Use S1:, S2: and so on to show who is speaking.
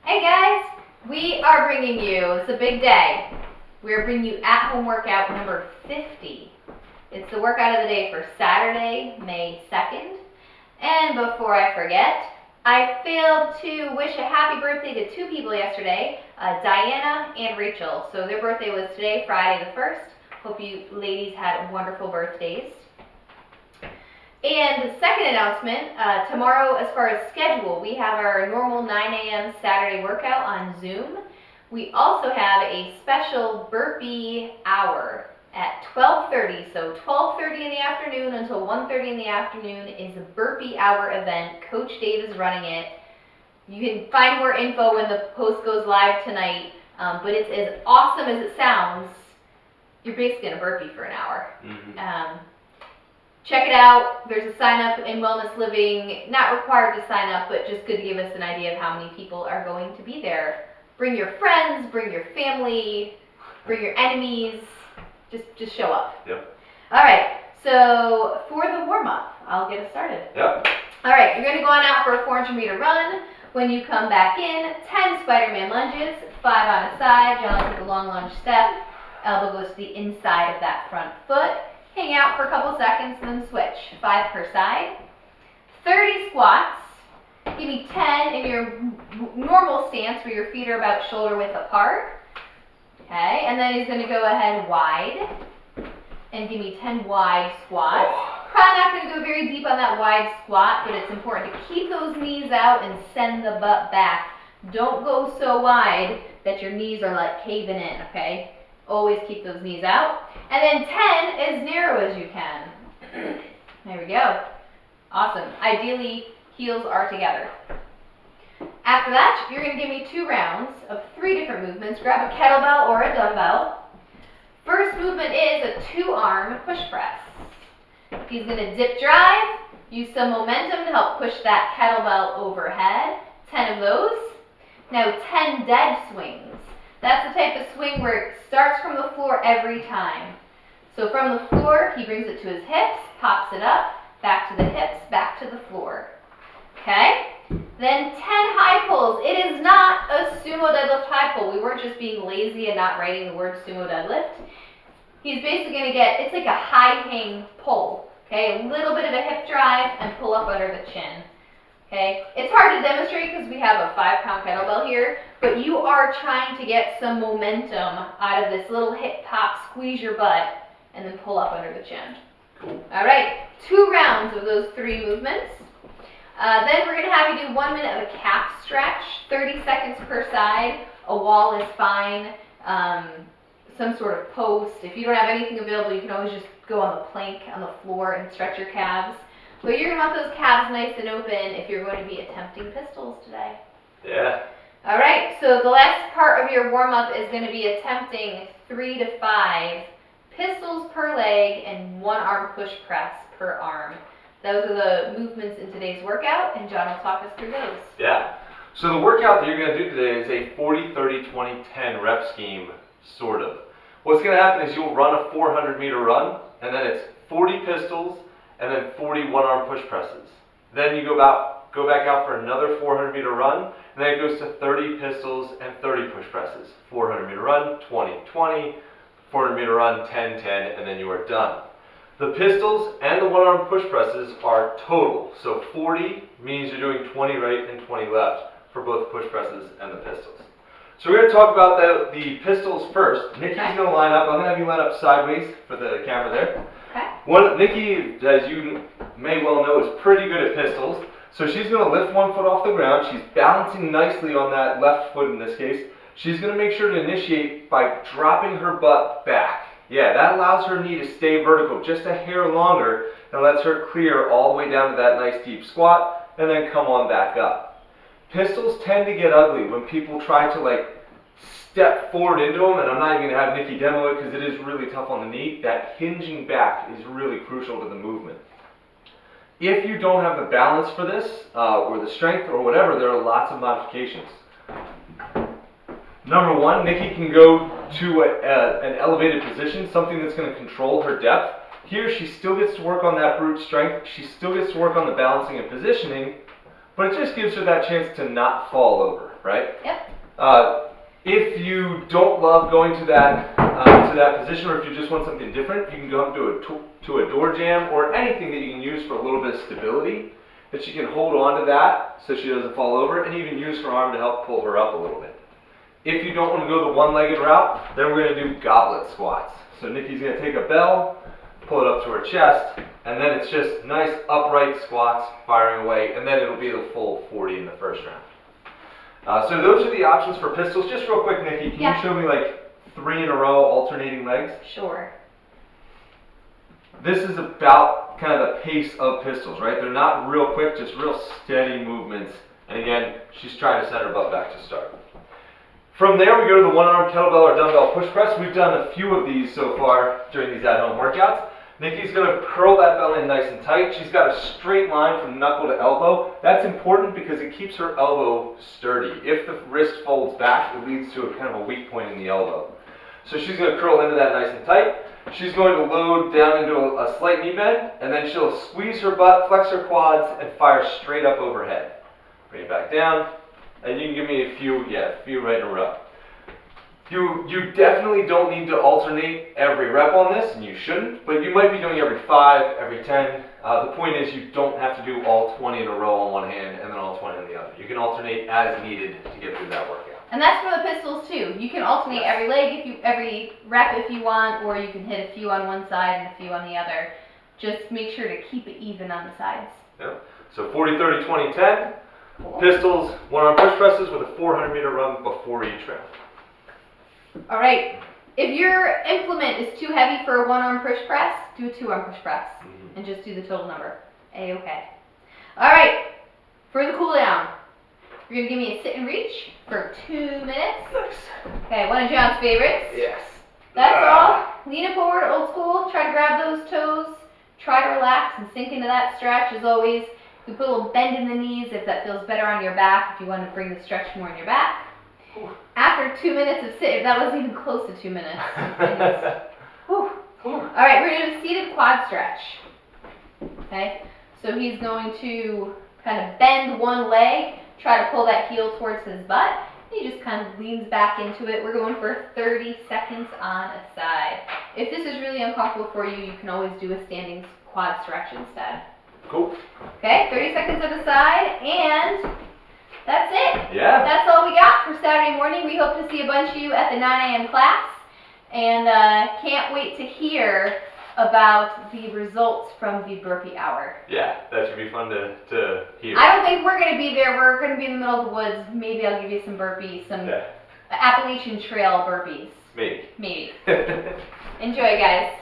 S1: Hey guys, we are bringing you, it's a big day, we're bringing you at-home workout number 50. It's the workout of the day for Saturday, May 2nd. And before I forget, I failed to wish a happy birthday to two people yesterday, Diana and Rachel. So their birthday was today, Friday the 1st. Hope you ladies had wonderful birthdays. And the second announcement, tomorrow as far as schedule, we have our normal 9 a.m. Saturday workout on Zoom. We also have a special burpee hour at 12:30. So 12:30 in the afternoon until 1:30 in the afternoon is a burpee hour event. Coach Dave is running it. You can find more info when the post goes live tonight, but it's as awesome as it sounds. You're basically in a burpee for an hour. Check it out. There's a sign up in Wellness Living. Not required to sign up, but just good to give us an idea of how many people are going to be there. Bring your friends, bring your family, bring your enemies. Just show up.
S2: Yep.
S1: All right. So for the warm up, I'll get us started.
S2: Yep.
S1: All right. You're going to go on out for a 400-meter run. When you come back in, 10 Spider-Man lunges, 5 on a side. John will take a long lunge step. Elbow goes to the inside of that front foot. Hang out for a couple seconds and then switch. 5 per side. 30 squats. Give me 10 in your normal stance where your feet are about shoulder width apart. Okay, and then he's going to go ahead wide and give me 10 wide squats. Probably not going to go very deep on that wide squat, but it's important to keep those knees out and send the butt back. Don't go so wide that your knees are like caving in, okay? Always keep those knees out. And then 10 as narrow as you can. There we go. Awesome. Ideally, heels are together. After that, you're going to give me 2 rounds of 3 different movements. Grab a kettlebell or a dumbbell. First movement is a 2-arm push press. He's going to dip drive, use some momentum to help push that kettlebell overhead. 10 of those. Now 10 dead swings. That's the type of swing where it starts from the floor every time. So from the floor, he brings it to his hips, pops it up, back to the hips, back to the floor. Okay? Then 10 high pulls. It is not a sumo deadlift high pull. We weren't just being lazy and not writing the word sumo deadlift. He's basically going to get, it's like a high hang pull. Okay? A little bit of a hip drive and pull up under the chin. Okay, it's hard to demonstrate because we have a 5-pound kettlebell here, but you are trying to get some momentum out of this little hip pop, squeeze your butt, and then pull up under the chin.
S2: Cool.
S1: All right, 2 rounds of those 3 movements. Then we're going to have you do 1 minute of a calf stretch, 30 seconds per side. A wall is fine, some sort of post. If you don't have anything available, you can always just go on the plank on the floor and stretch your calves. But you're going to want those calves nice and open if you're going to be attempting pistols today.
S2: Yeah.
S1: All right, so the last part of your warm-up is going to be attempting 3 to 5 pistols per leg and 1-arm push press per arm. Those are the movements in today's workout, and John will talk us through those.
S2: Yeah. So the workout that you're going to do today is a 40-30-20-10 rep scheme, sort of. What's going to happen is you'll run a 400-meter run, and then it's 40 pistols, and then 40 1-arm push presses. Then you go back out for another 400-meter run, and then it goes to 30 pistols and 30 push presses. 400-meter run, 20-20, 400-meter run, 10-10, and then you are done. The pistols and the 1-arm push presses are total. So 40 means you're doing 20 right and 20 left for both push presses and the pistols. So we're going to talk about the pistols first. Nikki's going to line up. I'm going to have you line up sideways for the camera there.
S1: Okay.
S2: Nikki, as you may well know, is pretty good at pistols. So she's going to lift 1 foot off the ground. She's balancing nicely on that left foot in this case. She's going to make sure to initiate by dropping her butt back. Yeah, that allows her knee to stay vertical just a hair longer and lets her clear all the way down to that nice deep squat and then come on back up. Pistols tend to get ugly when people try to step forward into them, and I'm not even going to have Nikki demo it because it is really tough on the knee. That hinging back is really crucial to the movement. If you don't have the balance for this, or the strength or whatever, there are lots of modifications. Number 1, Nikki can go to an elevated position, something that's going to control her depth. Here she still gets to work on that brute strength, she still gets to work on the balancing and positioning, but it just gives her that chance to not fall over, right?
S1: Yep.
S2: If you don't love going to that position, or if you just want something different, you can go up to a door jamb or anything that you can use for a little bit of stability, that she can hold on to that so she doesn't fall over, and even use her arm to help pull her up a little bit. If you don't want to go the one-legged route, then we're going to do goblet squats. So Nikki's going to take a bell, pull it up to her chest, and then it's just nice upright squats firing away, and then it'll be the full 40 in the first round. So those are the options for pistols. Just real quick, Nikki, can you show me like 3 in a row alternating legs?
S1: Sure.
S2: This is about kind of the pace of pistols, right? They're not real quick, just real steady movements. And again, she's trying to send her butt back to start. From there, we go to the one-arm kettlebell or dumbbell push press. We've done a few of these so far during these at-home workouts. Nikki's going to curl that belly in nice and tight. She's got a straight line from knuckle to elbow. That's important because it keeps her elbow sturdy. If the wrist folds back, it leads to a kind of a weak point in the elbow. So she's going to curl into that nice and tight. She's going to load down into a slight knee bend, and then she'll squeeze her butt, flex her quads, and fire straight up overhead. Bring it back down, and you can give me a few right in a row. You definitely don't need to alternate every rep on this, and you shouldn't, but you might be doing every 5, every 10. The point is you don't have to do all 20 in a row on one hand and then all 20 on the other. You can alternate as needed to get through that workout.
S1: And that's for the pistols too. You can alternate every leg, every rep if you want, or you can hit a few on one side and a few on the other. Just make sure to keep it even on the sides.
S2: Yep. So 40, 30, 20, 10.
S1: Cool.
S2: Pistols, one-arm push presses with a 400-meter run before each round.
S1: All right. If your implement is too heavy for a one-arm push press, do a 2-arm push press and just do the total number. A-okay. All right. For the cool down, you're going to give me a sit and reach for 2 minutes.
S2: Nice.
S1: Okay, one of John's favorites.
S2: Yes.
S1: That's all. Lean it forward, old school. Try to grab those toes. Try to relax and sink into that stretch. As always, you put a little bend in the knees if that feels better on your back, if you want to bring the stretch more in your back. After 2 minutes of sit, that wasn't even close to 2 minutes. Whew. All right, we're going to do a seated quad stretch. Okay, so he's going to kind of bend one leg, try to pull that heel towards his butt. He just kind of leans back into it. We're going for 30 seconds on a side. If this is really uncomfortable for you, you can always do a standing quad stretch instead.
S2: Cool.
S1: Okay, 30 seconds on the side, and that's it.
S2: Yeah.
S1: That's all we got for Saturday morning. We hope to see a bunch of you at the 9 a.m. class, and can't wait to hear about the results from the burpee hour.
S2: Yeah, that should be fun to hear.
S1: I don't think we're going to be there. We're going to be in the middle of the woods. Maybe I'll give you some burpees, some Appalachian Trail burpees.
S2: Maybe.
S1: Maybe. Enjoy, guys.